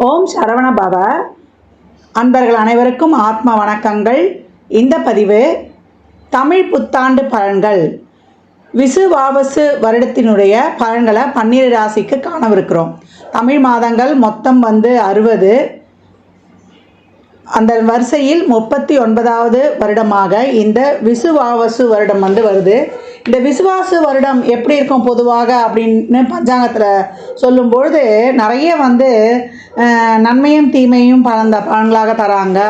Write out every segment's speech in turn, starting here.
ஓம் சரவண பவ. அன்பர்கள் அனைவருக்கும் ஆத்ம வணக்கங்கள். இந்த பதிவு தமிழ் புத்தாண்டு பலன்கள் விசுவாவசு வருடத்தினுடைய பலன்களை 12 ராசிக்கு காணவிருக்கிறோம். தமிழ் மாதங்கள் மொத்தம் 60. அந்த வரிசையில் 39வது வருடமாக இந்த விசுவாவசு வருடம் வருது. இந்த விசுவாசு வருடம் எப்படி இருக்கும் பொதுவாக அப்படின்னு பஞ்சாங்கத்தில் சொல்லும்பொழுது நிறைய நன்மையும் தீமையும் பலன்களாக தராங்க.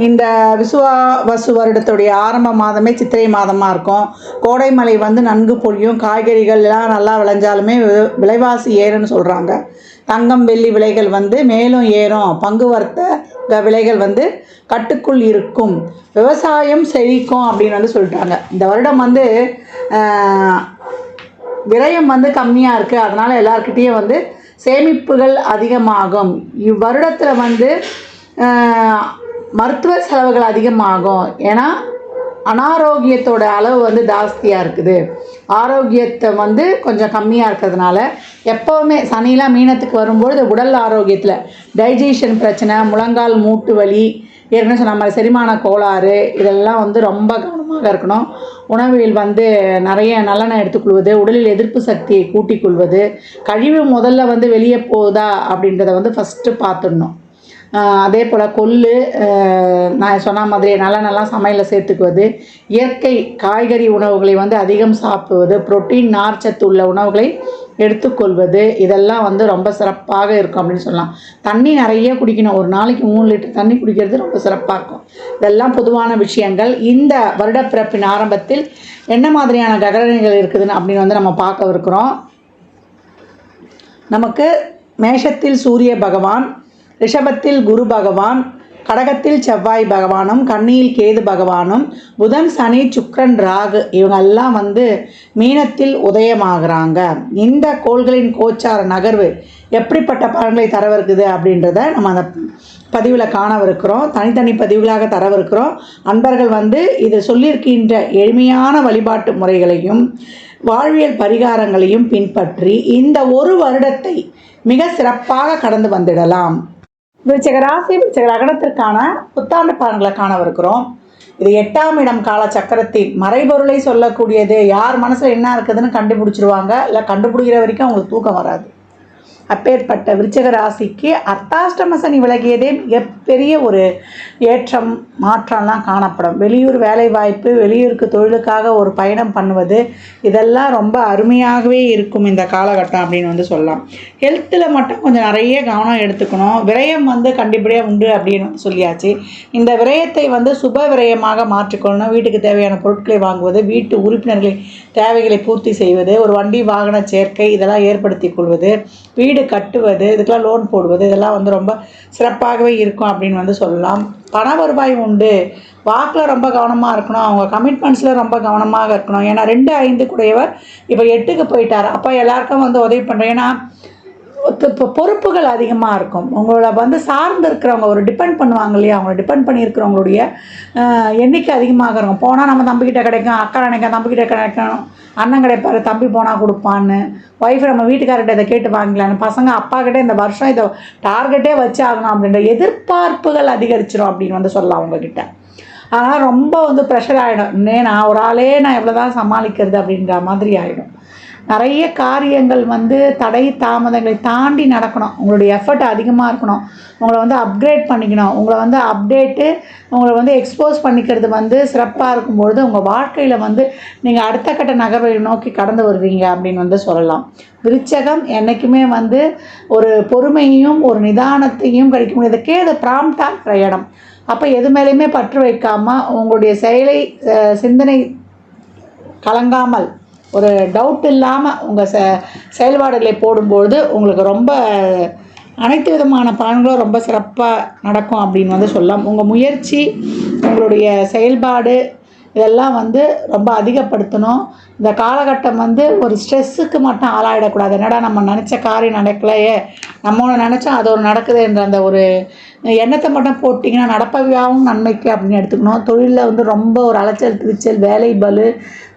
இந்த விசுவாவசு வருடத்துடைய ஆரம்ப மாதமே சித்திரை மாதமாக இருக்கும். கோடை மழை நன்கு பொழியும். காய்கறிகள் எல்லாம் நல்லா விளைஞ்சாலுமே விலைவாசி ஏறுன்னு சொல்கிறாங்க. தங்கம் வெள்ளி விலைகள் மேலும் ஏறும். பங்கு வர்த்தக விலைகள் கட்டுக்குள் இருக்கும். விவசாயம் செழிக்கும் அப்படின்னு சொல்லிட்டாங்க. இந்த வருடம் விரயம் கம்மியாக இருக்குது. அதனால் எல்லாருக்கிட்டேயும் சேமிப்புகள் அதிகமாகும். இவ்வருடத்தில் மருத்துவ செலவுகள் அதிகமாகும். ஏன்னா அனாரோக்கியத்தோட அளவு ஜாஸ்தியாக இருக்குது. ஆரோக்கியத்தை கொஞ்சம் கம்மியாக இருக்கிறதுனால எப்போவுமே சனிலாம் மீனத்துக்கு வரும்பொழுது உடல் ஆரோக்கியத்தில் டைஜஷன் பிரச்சனை, முழங்கால் மூட்டு வலி, ஏற்கனவே சொன்ன மாதிரி செரிமான கோளாறு, இதெல்லாம் ரொம்ப கவனமாக இருக்கணும். உணவில் நிறைய நல்லெண்ணெய் எடுத்துக்கொள்வது, உடலில் எதிர்ப்பு சக்தியை கூட்டிக் கொள்வது, கழிவு முதல்ல வெளியே போகுதா அப்படின்றத ஃபஸ்ட்டு பார்த்துடணும். அதே போல் கொள்ளு, நான் சொன்ன மாதிரி நல்லெண்ணெய்லாம் சமையலில் சேர்த்துக்குவது, இயற்கை காய்கறி உணவுகளை அதிகம் சாப்பிடுவது, புரோட்டீன் நார்ச்சத்து உள்ள உணவுகளை எடுத்துக்கொள்வது, இதெல்லாம் ரொம்ப சிறப்பாக இருக்கும் அப்படின்னு சொல்லலாம். தண்ணி நிறைய குடிக்கணும். ஒரு நாளைக்கு 3 லிட்டர் தண்ணி குடிக்கிறது ரொம்ப சிறப்பாக இருக்கும். இதெல்லாம் பொதுவான விஷயங்கள். இந்த வருடப்பிறப்பின் ஆரம்பத்தில் என்ன மாதிரியான கிரகங்கள் இருக்குதுன்னு அப்படின்னு நம்ம பார்க்கவிருக்கிறோம். நமக்கு மேஷத்தில் சூரிய பகவான், ரிஷபத்தில் குரு பகவான், கடகத்தில் செவ்வாய் பகவானும், கன்னியில் கேது பகவானும், புதன் சனி சுக்கிரன் ராகு இவங்கெல்லாம் மீனத்தில் உதயமாகறாங்க. இந்த கோள்களின் கோச்சார நகர்வு எப்படிப்பட்ட பலன்களை தரவிருக்குது அப்படின்றத நம்ம அந்த பதிவில் காணவிருக்கிறோம். தனித்தனி பதிவுகளாக தரவிருக்கிறோம். அன்பர்கள் இது சொல்லியிருக்கின்ற எளிமையான வழிபாட்டு முறைகளையும் வாழ்வியல் பரிகாரங்களையும் பின்பற்றி இந்த ஒரு வருடத்தை மிக சிறப்பாக கடந்து வந்துடலாம். விருச்சிக ராசி விருச்சிக லக்னத்திற்கான புத்தாண்டு பலன்களை காணவிருக்கிறோம். இது 8ஆம் இடம் கால சக்கரத்தின் மறைபொருளை சொல்லக்கூடியது. யார் மனசில் என்ன இருக்குதுன்னு கண்டுபிடிச்சிருவாங்க. இல்லை கண்டுபிடிக்கிற வரைக்கும் அவங்களுக்கு தூக்கம் வராது. அப்பேற்பட்ட விருச்சிக ராசிக்கு அர்த்தாஷ்டம சனி விலகியதே மிகப்பெரிய ஒரு ஏற்றம் மாற்றம்லாம் காணப்படும். வெளியூர் வேலைவாய்ப்பு, வெளியூருக்கு தொழிலுக்காக ஒரு பயணம் பண்ணுவது, இதெல்லாம் ரொம்ப அருமையாகவே இருக்கும் இந்த காலகட்டம் அப்படின்னு சொல்லலாம். ஹெல்த்தில் மட்டும் கொஞ்சம் நிறைய கவனம் எடுத்துக்கணும். விரயம் கண்டிப்படியாக உண்டு அப்படின்னு சொல்லியாச்சு. இந்த விரயத்தை சுப விரயமாக மாற்றிக்கொள்ளணும். வீட்டுக்கு தேவையான பொருட்களை வாங்குவது, வீட்டு உறுப்பினர்களின் தேவைகளை பூர்த்தி செய்வது, ஒரு வண்டி வாகன சேர்க்கை இதெல்லாம் ஏற்படுத்தி கொள்வது, வீடு கட்டுவது, இதுக்கெல்லாம் லோன் போடுவது, இதெல்லாம் ரொம்ப சிறப்பாகவே இருக்கும் அப்படின்னு சொல்லலாம். பண வருவாய் உண்டு. வாக்கில் ரொம்ப கவனமாக இருக்கணும். அவங்க கமிட்மெண்ட்ஸில் ரொம்ப கவனமாக இருக்கணும். ஏன்னா 2, 5 கூடையவர் இப்போ 8க்கு போயிட்டார். அப்போ எல்லாருக்கும் உதவி பண்ணுறேன். ஏன்னா இப்போ பொறுப்புகள் அதிகமாக இருக்கும். உங்களோட சார்ந்து இருக்கிறவங்க ஒரு டிபெண்ட் பண்ணுவாங்க இல்லையா, அவங்கள டிபெண்ட் பண்ணி இருக்கிறவங்களுடைய எண்ணிக்கை அதிகமாக இருக்கும். போனால் நம்ம தம்பிக்கிட்ட கிடைக்கும், அக்கா நினைக்க தம்பிக்கிட்ட கிடைக்கும், அண்ணன் கிடைப்பார், தம்பி போனால் கொடுப்பான்னு, ஒய்ஃப் நம்ம வீட்டுக்காரர்கிட்ட இதை கேட்டு வாங்கிக்கலான்னு, பசங்க அப்பாக்கிட்ட இந்த வருஷம் இதை டார்கெட்டே வச்சு ஆகணும் அப்படின்ற எதிர்பார்ப்புகள் அதிகரிச்சிடும் அப்படின்னு சொல்லலாம் அவங்கக்கிட்ட. அதனால் ரொம்ப ப்ரெஷர் ஆகிடும். நான் ஒரு ஆளே நான் எவ்வளோ தான் சமாளிக்கிறது அப்படின்ற மாதிரி ஆகிடும். நிறைய காரியங்கள் தடை தாமதங்களை தாண்டி நடக்கணும். உங்களுடைய எஃபர்ட் அதிகமாக இருக்கணும். உங்களை அப்கிரேட் பண்ணிக்கணும். உங்களை அப்டேட்டு, உங்களை எக்ஸ்போஸ் பண்ணிக்கிறது சிறப்பாக இருக்கும்பொழுது உங்கள் வாழ்க்கையில் நீங்கள் அடுத்த கட்ட நகர்வை நோக்கி கடந்து வருவீங்க அப்படின்னு சொல்லலாம். விருச்சகம் என்றைக்குமே ஒரு பொறுமையும் ஒரு நிதானத்தையும் கிடைக்க முடியாதுக்கே அது ப்ராம்ப்டாக இருக்கிற இடம். அப்போ எது மேலேயுமே பற்று வைக்காமல் உங்களுடைய சிந்தனை கலங்காமல் ஒரு டவுட் இல்லாமல் உங்கள் செயல்பாடுகளை போடும்பொழுது உங்களுக்கு ரொம்ப அனைத்து விதமான பலன்களும் ரொம்ப சிறப்பாக நடக்கும் அப்படின்னு சொல்லலாம். உங்கள் முயற்சி, உங்களுடைய செயல்பாடு இதெல்லாம் ரொம்ப அதிகப்படுத்தணும். இந்த காலகட்டம் ஒரு ஸ்ட்ரெஸ்ஸுக்கு மட்டும் ஆளாயிடக்கூடாது. என்னடா நம்ம நினச்ச காரியம் நடக்கலையே, நம்ம ஒன்று நினச்சா அது ஒரு நடக்குது என்ற அந்த ஒரு எண்ணத்தை மட்டும் போட்டிங்கன்னா நடப்பவையாகவும் நன்மைக்கு அப்படின்னு எடுத்துக்கணும். தொழிலில் ரொம்ப ஒரு அலைச்சல் திருச்சல், வேலை பளு,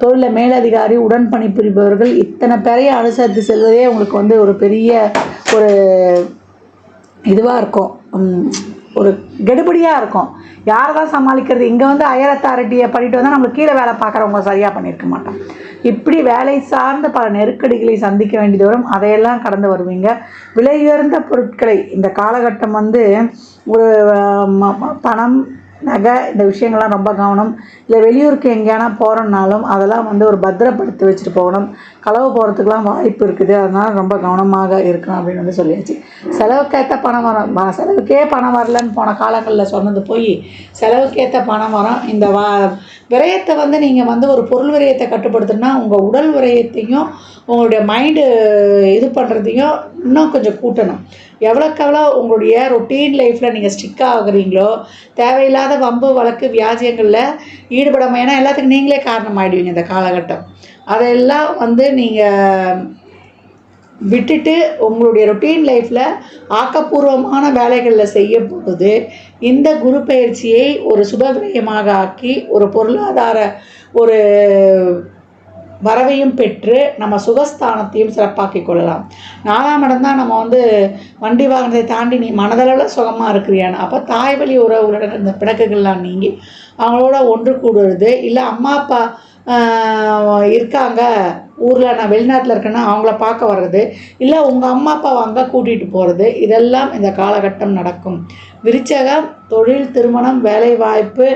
தொழிலில் மேலதிகாரி, உடன் பணிபுரிபவர்கள் இத்தனை பேரையும் அனுசரித்து செல்வதே உங்களுக்கு ஒரு பெரிய ஒரு இதுவாக இருக்கும், ஒரு கெடுபடியாக இருக்கும். யாரை தான் சமாளிக்கிறது? இங்கே வந்து ஹையர் அத்தாரிட்டியை பண்ணிட்டு வந்தால் நம்மளுக்கு கீழே வேலை பார்க்குறவங்க சரியாக பண்ணியிருக்க மாட்டோம். இப்படி வேலை சார்ந்த பல நெருக்கடிகளை சந்திக்க வேண்டியது வரும். அதையெல்லாம் கடந்து வருவீங்க. விலை உயர்ந்த பொருட்களை இந்த காலகட்டம் வந்து ஒரு பணம், நகை, இந்த விஷயங்கள்லாம் ரொம்ப கவனம். இல்லை வெளியூருக்கு எங்கேயானா போகிறோன்னாலும் அதெல்லாம் வந்து ஒரு பத்திரப்படுத்தி வச்சுட்டு போகணும். களவு போகிறதுக்கெலாம் வாய்ப்பு இருக்குது. அதனால் ரொம்ப கவனமாக இருக்கணும் அப்படின்னு வந்து சொல்லியாச்சு. செலவுக்கேற்ற பணம் வரும். செலவுக்கே பணம் வரலன்னு போன காலங்களில் சொன்னது போய் செலவுக்கேற்ற பணம் வரும். இந்த விரயத்தை வந்து நீங்கள் வந்து ஒரு பொருள் விரயத்தை கட்டுப்படுத்தணும்னா உங்கள் உடல் விரயத்தையும் உங்களுடைய மைண்டு இது பண்ணுறதையும் இன்னும் கொஞ்சம் கூட்டணும். எவ்வளோக்கெவ்வளோ உங்களுடைய ரொட்டீன் லைஃப்பில் நீங்கள் ஸ்டிக் ஆகுறீங்களோ, தேவையில்லாத வம்பு வழக்கு வியாஜியங்களில் ஈடுபடாமல், ஏன்னா எல்லாத்துக்கும் நீங்களே காரணமாகிடுவீங்க இந்த காலகட்டம். அதையெல்லாம் வந்து நீங்கள் விட்டுட்டு உங்களுடைய ரொட்டீன் லைஃப்பில் ஆக்கப்பூர்வமான வேலைகளில் செய்யும் பொழுது இந்த குரு பயிற்சியை ஒரு சுபவிரயமாக ஆக்கி ஒரு பொருளாதார ஒரு வரவையும் பெற்று நம்ம சுகஸ்தானத்தையும் சிறப்பாக்கி கொள்ளலாம். 4ஆம் இடம் தான் நம்ம வந்து வண்டி வாகனத்தை தாண்டி நீ மனதளவில் சுகமாக இருக்கிறியான்னு. அப்போ தாய் வழி உறவுகளுடன் இந்த பிணக்குகள்லாம் நீங்கி அவங்களோட ஒன்று கூடுறது, இல்லை அம்மா அப்பா இருக்காங்க ஊரில், நான் வெளிநாட்டில் இருக்கேன்னா அவங்கள பார்க்க வர்றது, இல்லை உங்கள் அம்மா அப்பாவை அங்கே கூட்டிகிட்டு போகிறது, இதெல்லாம் இந்த காலகட்டம் நடக்கும். விருச்சகம் தொழில், திருமணம், வேலைவாய்ப்பு,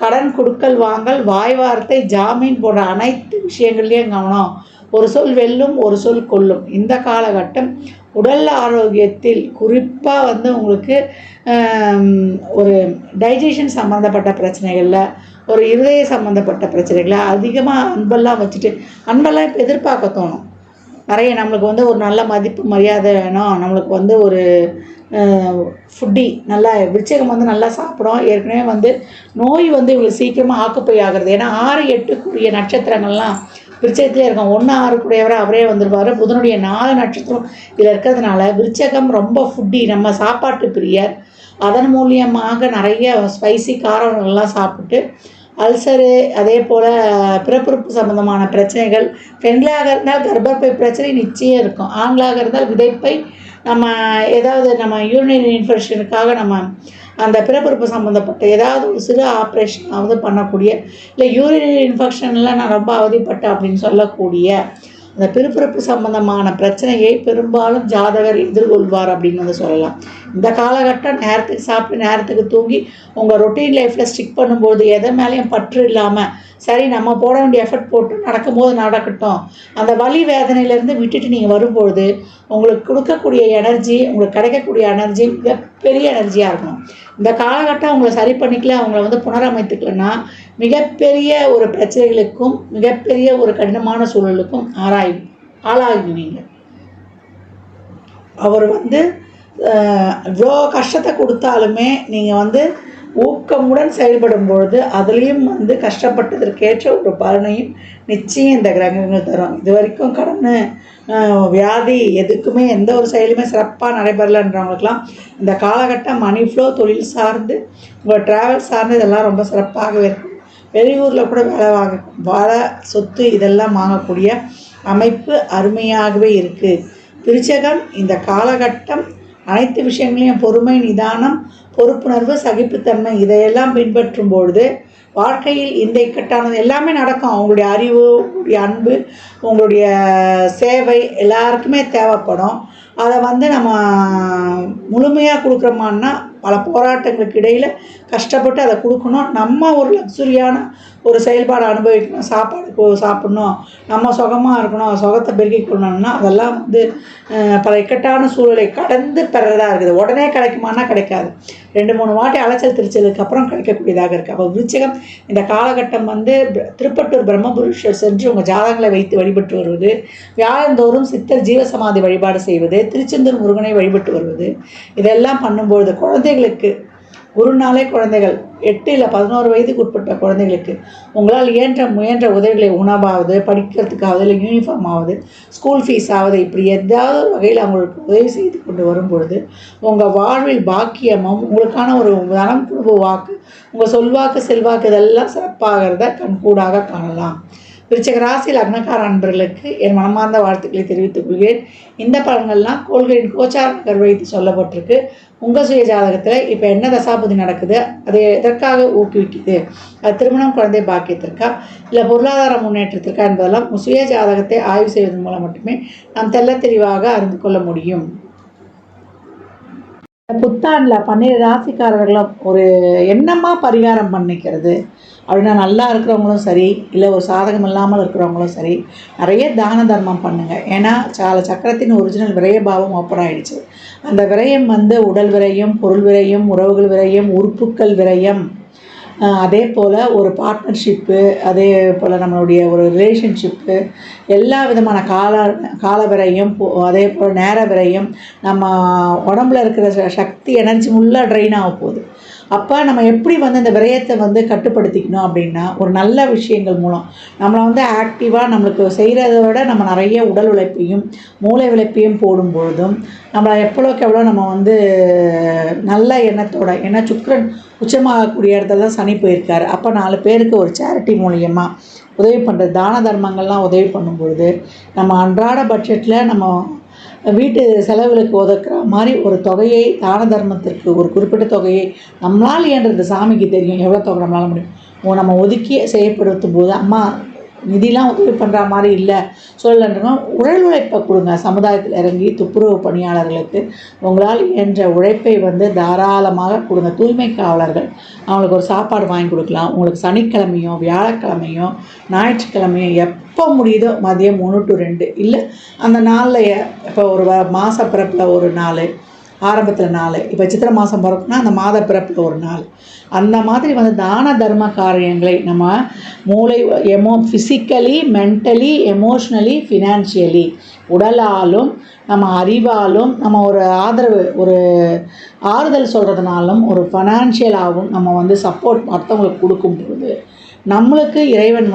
கடன் கொடுக்கல் வாங்கல், வாய் வார்த்தை, ஜாமீன் போன்ற அனைத்து விஷயங்கள்லேயும் கவனம். ஒரு சொல் வெல்லும், ஒரு சொல் கொல்லும். இந்த காலகட்டம் உடல் ஆரோக்கியத்தில் குறிப்பாக வந்து உங்களுக்கு ஒரு டைஜஷன் சம்மந்தப்பட்ட பிரச்சனைகளில், ஒரு இருதய சம்மந்தப்பட்ட பிரச்சனைகளை அதிகமாக அன்பெல்லாம் வச்சுட்டு, அன்பெல்லாம் இப்போ எதிர்பார்க்க தோணும் நிறைய. நம்மளுக்கு வந்து ஒரு நல்ல மதிப்பு மரியாதை வேணும், நம்மளுக்கு வந்து ஒரு ஃபுட்டி நல்லா, விருச்சகம் வந்து நல்லா சாப்பிடும். ஏற்கனவே வந்து நோய் வந்து இவ்வளோ சீக்கிரமாக ஆக்குப்பை ஆகிறது. ஏன்னா 6, 8 நட்சத்திரங்கள்லாம் விருச்சகத்திலே இருக்கும். 1, 6 அவரே வந்துடுவார். புதனுடைய 4 நட்சத்திரம் இதில் இருக்கிறதுனால விருச்சகம் ரொம்ப ஃபுட்டி, நம்ம சாப்பாட்டு பிரியர். அதன் மூலியமாக நிறைய ஸ்பைசி காரங்கள்லாம் சாப்பிட்டு அல்சரு, அதே போல் பிறப்புறுப்பு சம்மந்தமான பிரச்சனைகள், பெண்களாக இருந்தால் கர்ப்பப்பை பிரச்சனை நிச்சயம் இருக்கும். ஆண்களாக இருந்தால் விதைப்பை, நம்ம ஏதாவது நம்ம யூரினரி இன்ஃபெக்ஷனுக்காக நம்ம அந்த பிறப்புறுப்பு சம்மந்தப்பட்ட ஏதாவது ஒரு சிறு ஆப்ரேஷனாவது பண்ணக்கூடிய, இல்லை யூரினரி இன்ஃபெக்ஷன்லாம் நான் ரொம்ப அவதிப்பட்டேன் அப்படின்னு சொல்லக்கூடிய அந்த பிறப்புறுப்பு சம்பந்தமான பிரச்சனையை பெரும்பாலும் ஜாதகர் எதிர்கொள்வார் அப்படின்னு வந்து சொல்லலாம். இந்த காலகட்டம் நேரத்துக்கு சாப்பிட்டு நேரத்துக்கு தூங்கி உங்கள் ரொட்டீன் லைஃப்பில் ஸ்டிக் பண்ணும்போது எதை மேலேயும் பற்று இல்லாமல், சரி நம்ம போட வேண்டிய எஃபர்ட் போட்டு நடக்கும்போது நடக்கட்டும், அந்த வலி வேதனையிலேருந்து விட்டுட்டு நீங்கள் வரும்பொழுது உங்களுக்கு கொடுக்கக்கூடிய எனர்ஜி, உங்களுக்கு கிடைக்கக்கூடிய எனர்ஜி மிகப்பெரிய எனர்ஜியாக இருக்கணும். இந்த காலகட்டம் உங்களை சரி பண்ணிக்கல, அவங்கள வந்து புனரமைத்துக்கலன்னா மிகப்பெரிய ஒரு பிரச்சனைகளுக்கும் மிகப்பெரிய ஒரு கடினமான சூழலுக்கும் ஆளாகுவீங்க. அவர் வந்து இவ்வளோ கஷ்டத்தை கொடுத்தாலுமே நீங்கள் வந்து ஊக்கமுடன் செயல்படும் பொழுது அதுலேயும் வந்து கஷ்டப்பட்டதற்கேற்ற ஒரு பலனையும் நிச்சயம் இந்த கிரகங்கள் தரும். இது வரைக்கும் கடன், வியாதி, எதுக்குமே எந்த ஒரு செயலுமே சிறப்பாக நடைபெறலைன்றவங்களுக்கெல்லாம் இந்த காலகட்டம் மணி ஃப்ளோ, தொழில் சார்ந்து, உங்கள் ட்ராவல் சார்ந்து இதெல்லாம் ரொம்ப சிறப்பாகவே இருக்கும். வெளியூரில் கூட வேலை சொத்து இதெல்லாம் வாங்கக்கூடிய அமைப்பு அருமையாகவே இருக்குது. விருச்சகம் இந்த காலகட்டம் அனைத்து விஷயங்களையும் பொறுமை, நிதானம், பொறுப்புணர்வு, சகிப்புத்தன்மை இதையெல்லாம் பின்பற்றும் பொழுது வாழ்க்கையில் இந்த இக்கட்டானது எல்லாமே நடக்கும். அவங்களுடைய அறிவு, உங்களுடைய அன்பு, உங்களுடைய சேவை எல்லாருக்குமே தேவைப்படும். அதை வந்து நம்ம முழுமையாக கொடுக்குறோமான்னா பல போராட்டங்களுக்கு இடையில் கஷ்டப்பட்டு அதை கொடுக்கணும். நம்ம ஒரு லக்ஸுரியான ஒரு செயல்பாடு அனுபவிக்கணும், சாப்பாடு சாப்பிட்ணும், நம்ம சுகமாக இருக்கணும், சுகத்தை பெருக்கிக் கொள்ளணும்னா அதெல்லாம் வந்து பல இக்கட்டான சூழலை கடந்து பெறதாக இருக்குது. உடனே கிடைக்குமானா கிடைக்காது. 2-3 வாட்டி அலைச்சல் திருச்சலுக்கு அப்புறம் கிடைக்கக்கூடியதாக இருக்குது. அப்போ விருச்சிகம் இந்த காலகட்டம் வந்து திருப்பட்டூர் பிரம்மபுரீஸ்வர் சென்று உங்கள் ஜாதகங்களை வைத்து வழிபட்டு வருவது, வியாழந்தோறும் சித்தர் ஜீவசமாதி வழிபாடு செய்வது, திருச்செந்தூர் முருகனை வழிபட்டு வருவது, இதெல்லாம் பண்ணும்பொழுது குழந்தைகளுக்கு குருநாளே குழந்தைகள் 8 இல்லை 11 வயதுக்கு உட்பட்ட குழந்தைகளுக்கு உங்களால் முயன்ற உதவிகளை, உணவாவது, படிக்கிறதுக்காவது, இல்லை யூனிஃபார்ம் ஆகுது, ஸ்கூல் ஃபீஸ் ஆகுது, இப்படி ஏதாவது ஒரு வகையில் அவங்களுக்கு உதவி செய்து கொண்டு வரும்பொழுது உங்கள் வாழ்வில் பாக்கியமும் உங்களுக்கான ஒரு தனம், குடும்ப வாக்கு, உங்கள் சொல்வாக்கு, செல்வாக்கு இதெல்லாம் சிறப்பாகிறத கண்கூடாக காணலாம். விருச்சிக ராசி லக்னக்கார அன்பர்களுக்கு என் மனமார்ந்த வாழ்த்துக்களை தெரிவித்துக் கொள்கிறேன். இந்த பலன்கள்லாம் கோள்களின் கோச்சார நகர் வைத்து சொல்லப்பட்டிருக்கு. உங்கள் சுய ஜாதகத்தில் இப்போ என்ன தசாபதி நடக்குது, அது எதற்காக ஊக்குவிக்குது, அது திருமணம், குழந்தை பாக்கியத்திற்கா இல்லை பொருளாதார முன்னேற்றத்திற்கா என்பதெல்லாம் சுய ஜாதகத்தை ஆய்வு செய்வதன் மூலம் மட்டுமே நாம் தெல்ல தெளிவாக அறிந்து கொள்ள முடியும். புத்தாண்டில் 12 ராசிக்காரர்களும் ஒரு என்னமா பரிகாரம் பண்ணிக்கிறது அப்படின்னா, நல்லா இருக்கிறவங்களும் சரி இல்லை ஒரு சாதகம் இல்லாமல் இருக்கிறவங்களும் சரி நிறைய தான தர்மம் பண்ணுங்கள். ஏன்னா சக்கரத்தின் ஒரிஜினல் விரய பாவம் ஓப்பன் ஆகிடுச்சு. அந்த விரயம் உடல் விரயம், பொருள் விரயம், உறவுகள் விரயம், உறுப்புக்கள் விரயம், அதே போல் ஒரு பார்ட்னர்ஷிப்பு, அதே போல் நம்மளுடைய ஒரு ரிலேஷன்ஷிப்பு, எல்லா விதமான கால விரயம், அதே போல் நேர விரயம், நம்ம உடம்புல இருக்கிற சக்தி எனர்ஜி ஃபுல்லாக ட்ரெயின் ஆக போகுது. அப்போ நம்ம எப்படி இந்த விரயத்தை கட்டுப்படுத்திக்கணும் அப்படின்னா, ஒரு நல்ல விஷயங்கள் மூலம் நம்மளை ஆக்டிவாக நம்மளுக்கு செய்கிறத விட நம்ம நிறைய உடல் உழைப்பையும் மூளை உழைப்பையும் போடும்பொழுதும் நம்மளை எவ்வளோக்கு எவ்வளோ நம்ம நல்ல எண்ணத்தோட, ஏன்னா சுக்கிரன் உச்சமாகக்கூடிய இடத்துல தான் சனி போயிருக்காரு. அப்போ 4 பேருக்கு ஒரு சேரிட்டி மூலியமாக உதவி பண்ணுறது, தான தர்மங்கள்லாம் உதவி பண்ணும்பொழுது நம்ம அன்றாட பட்ஜெட்டில் நம்ம வீட்டு செலவுகளுக்கு ஒதுக்குற மாதிரி ஒரு தொகையை, தான தர்மத்திற்கு ஒரு குறிப்பிட்ட தொகையை நம்மளால் இயன்றது, சாமிக்கு தெரியும் எவ்வளோ தொகை நம்மளால் முடியும், நம்ம ஒதுக்கி செய்யப்படுத்தும் போது அம்மா நிதிலாம் உதவி பண்ணுற மாதிரி இல்லை சொல்லலைன்னா உடல் உழைப்பை கொடுங்க. சமுதாயத்தில் இறங்கி துப்புரவு பணியாளர்களுக்கு உங்களால் இயன்ற உழைப்பை தாராளமாக கொடுங்க. தூய்மை காவலர்கள் அவங்களுக்கு ஒரு சாப்பாடு வாங்கி கொடுக்கலாம். உங்களுக்கு சனிக்கிழமையோ வியாழக்கிழமையோ ஞாயிற்றுக்கிழமையோ எப்போ முடியுதோ மதியம் 1 to 2 இல்லை அந்த நாளில், இப்போ ஒரு மாத பிறப்பில் ஒரு நாள், ஆரம்பத்தில் 4, இப்போ சித்திரை மாதம் பிறப்புனா அந்த மாத பிறப்பில் ஒரு நாள், அந்த மாதிரி தான தர்ம காரியங்களை நம்ம மூளை ஃபிசிக்கலி, மென்டலி, எமோஷ்னலி, ஃபினான்ஷியலி, உடலாலும் நம்ம அறிவாலும் நம்ம ஒரு ஆதரவு, ஒரு ஆறுதல் சொல்கிறதுனாலும் ஒரு ஃபைனான்ஷியலாகவும் நம்ம சப்போர்ட் மற்றவங்களுக்கு கொடுக்கும் பொழுது நம்மளுக்கு இறைவன்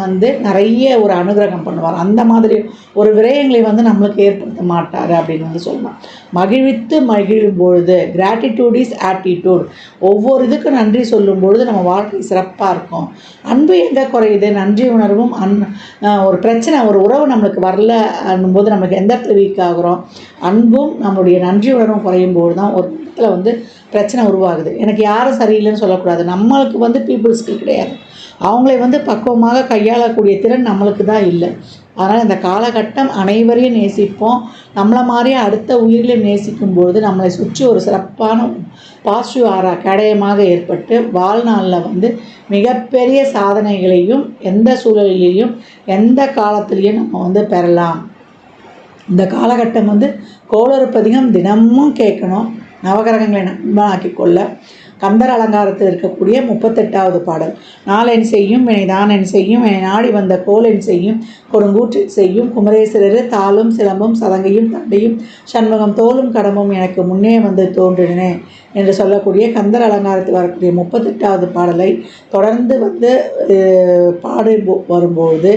நிறைய ஒரு அனுகிரகம் பண்ணுவார். அந்த மாதிரி ஒரு விரயங்களை நம்மளுக்கு ஏற்படுத்த மாட்டார் அப்படின்னு சொல்லலாம். மகிழ்வித்து மகிழும் பொழுது, கிராட்டிடியூட் இஸ் ஆட்டிடியூட், ஒவ்வொரு இதுக்கும் நன்றி சொல்லும் பொழுது நம்ம வாழ்க்கை சிறப்பாக இருக்கும். அன்பு எங்கே குறையுது, நன்றி உணர்வும் ஒரு பிரச்சனை, ஒரு உறவு நம்மளுக்கு வரல போது நமக்கு எந்த இடத்துல வீக் ஆகுறோம், அன்பும் நம்மளுடைய நன்றி உணர்வும் குறையும் போது தான் ஒரு இடத்துல பிரச்சனை உருவாகுது. எனக்கு யாரும் சரியில்லைன்னு சொல்லக்கூடாது. நம்மளுக்கு பீப்புள் ஸ்கில் கிடையாது, அவங்களை பக்குவமாக கையாளக்கூடிய திறன் நம்மளுக்கு தான் இல்லை. அதனால் இந்த காலகட்டம் அனைவரையும் நேசிப்போம். நம்மளை மாதிரியே அடுத்த உயிரிலையும் நேசிக்கும்பொழுது நம்மளை சுற்றி ஒரு சிறப்பான பாசிட்டிவ் ஆரா கேடயமாக ஏற்பட்டு வாழ்நாளில் மிகப்பெரிய சாதனைகளையும் எந்த சூழலிலையும் எந்த காலத்திலையும் நம்ம பெறலாம். இந்த காலகட்டம் கோளறுப்பதிகம் தினமும் கேட்கணும். நவகிரகங்களை நண்பனாக்கி கொள்ள கந்தர் அலங்காரத்தில் இருக்கக்கூடிய 38வது பாடல். நாளென் செய்யும் வினை தானென் செய்யும் வினை நாடி வந்த கோலென் செய்யும் கொடுங்கூற்றில் செய்யும் குமரேஸ்வரர் தாளும் சிலம்பும் சதங்கையும் தண்டையும் சண்முகம் தோளும் கடமும் எனக்கு முன்னே தோன்றினே என்று சொல்லக்கூடிய கந்தர் அலங்காரத்தில் வரக்கூடிய 38வது பாடலை தொடர்ந்து பாடு வரும்பொழுது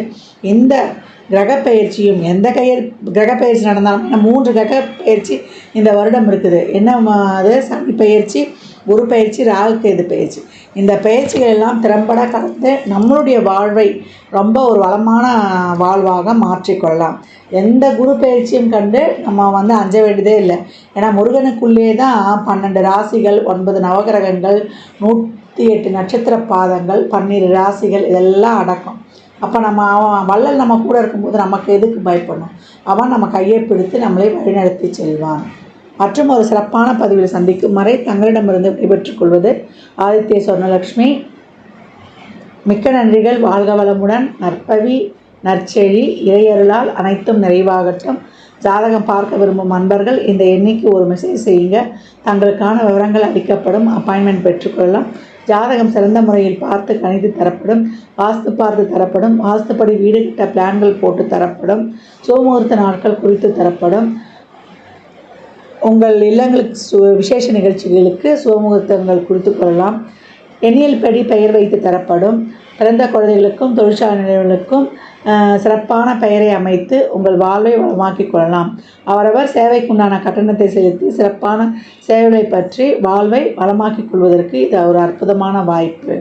இந்த கிரகப்பெயர்ச்சியும் எந்த கிரகப்பெயர்ச்சி நடந்தாலும் 3 கிரகப்பெயர்ச்சி இந்த வருடம் இருக்குது. என்ன அது சனி பயிற்சி, குரு பயிற்சி, ராகு கேது பயிற்சி. இந்த பயிற்சிகள் எல்லாம் திறம்பட கலந்து நம்மளுடைய வாழ்வை ரொம்ப ஒரு வளமான வாழ்வாக மாற்றிக்கொள்ளலாம். எந்த குரு பயிற்சியும் கண்டு நம்ம அஞ்ச வேண்டியதே இல்லை. ஏன்னா முருகனுக்குள்ளே தான் 12 ராசிகள், 9 நவகிரகங்கள், 108 நட்சத்திர பாதங்கள், 12 ராசிகள் இதெல்லாம் அடக்கம். அப்போ அவன் வள்ளல் நம்ம கூட இருக்கும்போது நமக்கு எதுக்கு பயப்படணும்? அவன் நம்ம கையை பிடித்து நம்மளை வழிநடத்தி செல்வான். மற்றும் ஒரு சிறப்பான பதிவில் சந்திக்கும் வரை தங்களிடமிருந்து விடைபெற்றுக் கொள்வது ஆதித்ய சொர்ணலக்ஷ்மி. மிக்க நன்றிகள். வாழ்க வளமுடன். நற்பவி நற்செழி இறையருளால் அனைத்தும் நிறைவாகட்டும். ஜாதகம் பார்க்க விரும்பும் அன்பர்கள் இந்த எண்ணிக்கு ஒரு மெசேஜ் செய்யுங்க. தங்களுக்கான விவரங்கள் அளிக்கப்படும். அப்பாயின்மெண்ட் பெற்றுக்கொள்ளலாம். ஜாதகம் சிறந்த முறையில் பார்த்து கணித்து தரப்படும். வாஸ்து பார்த்து தரப்படும். வாஸ்துப்படி வீடு கட்ட பிளான்கள் போட்டு தரப்படும். சுமுகூர்த்த நாட்கள் குறித்து தரப்படும். உங்கள் இல்லங்களுக்கு விசேஷ நிகழ்ச்சிகளுக்கு சுமுகூர்த்தங்கள் குறித்து கொள்ளலாம். எண்ணியல் படி பெயர் வைத்து தரப்படும். பிறந்த குழந்தைகளுக்கும் தொழிற்சாலை நிலையங்களுக்கும் சிறப்பான பெயரை அமைத்து உங்கள் வாழ்வை வளமாக்கிக் கொள்ளலாம். அவரவர் சேவைக்குண்டான கட்டணத்தை செலுத்தி சிறப்பான சேவைகளை பற்றி வாழ்வை வளமாக்கிக் கொள்வதற்கு இது ஒரு அற்புதமான வாய்ப்பு.